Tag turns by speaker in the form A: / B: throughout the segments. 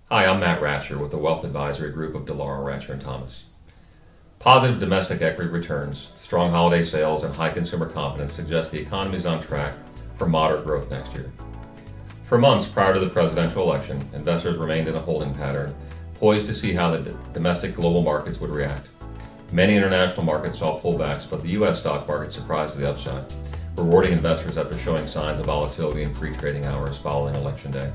A: Hi, I'm Matt Wracher with the Wealth Advisory Group of DiLauro, Wracher & Thomas. Positive domestic equity returns, strong holiday sales, and high consumer confidence suggest the economy is on track for moderate growth next year. For months prior to the presidential election, investors remained in a holding pattern, poised to see how the domestic global markets would react. Many international markets saw pullbacks, but the U.S. stock market surprised to the upside, rewarding investors after showing signs of volatility in pre-trading hours following Election Day.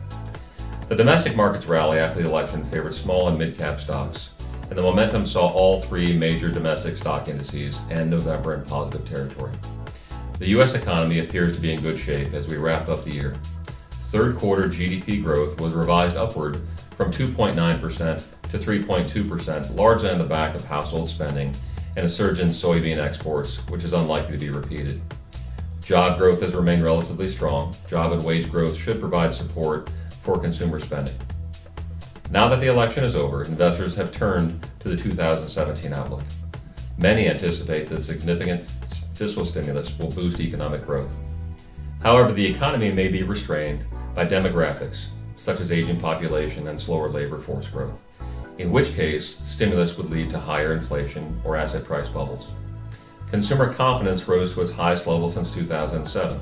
A: The domestic markets rally after the election favored small and mid-cap stocks, and the momentum saw all three major domestic stock indices end November in positive territory. The U.S. economy appears to be in good shape as we wrap up the year. Third quarter GDP growth was revised upward from 2.9% to 3.2%, largely on the back of household spending and a surge in soybean exports, which is unlikely to be repeated. Job growth has remained relatively strong. Job and wage growth should provide support for consumer spending. Now that the election is over, investors have turned to the 2017 outlook. Many anticipate that significant fiscal stimulus will boost economic growth. However, the economy may be restrained by demographics, such as aging population and slower labor force growth, in which case stimulus would lead to higher inflation or asset price bubbles. Consumer confidence rose to its highest level since 2007,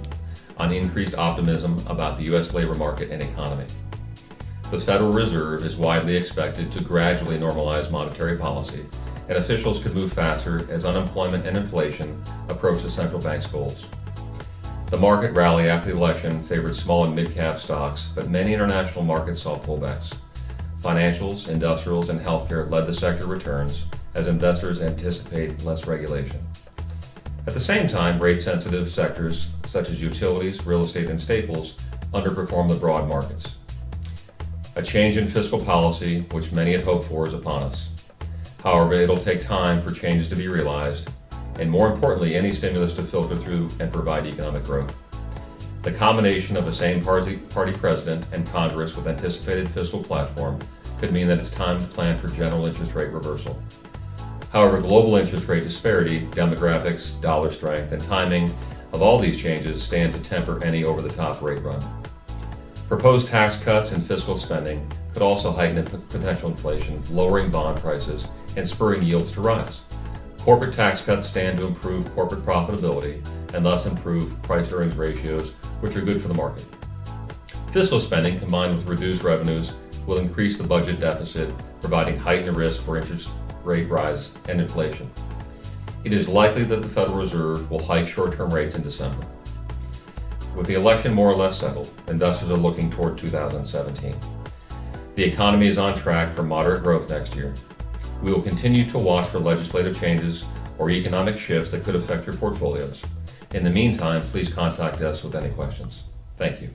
A: on increased optimism about the U.S. labor market and economy. The Federal Reserve is widely expected to gradually normalize monetary policy, and officials could move faster as unemployment and inflation approach the central bank's goals. The market rally after the election favored small and mid-cap stocks, but many international markets saw pullbacks. Financials, industrials, and healthcare led the sector returns as investors anticipate less regulation. At the same time, rate-sensitive sectors such as utilities, real estate, and staples underperformed the broad markets. A change in fiscal policy, which many had hoped for, is upon us. However, it'll take time for changes to be realized, and more importantly, any stimulus to filter through and provide economic growth. The combination of a same-party president and Congress with anticipated fiscal platform could mean that it's time to plan for general interest rate reversal. However, global interest rate disparity, demographics, dollar strength, and timing of all these changes stand to temper any over-the-top rate run. Proposed tax cuts and fiscal spending could also heighten potential inflation, lowering bond prices and spurring yields to rise. Corporate tax cuts stand to improve corporate profitability and thus improve price-earnings ratios, which are good for the market. Fiscal spending combined with reduced revenues will increase the budget deficit, providing heightened risk for interest rate rise and inflation. It is likely that the Federal Reserve will hike short-term rates in December. With the election more or less settled, investors are looking toward 2017. The economy is on track for moderate growth next year. We will continue to watch for legislative changes or economic shifts that could affect your portfolios. In the meantime, please contact us with any questions. Thank you.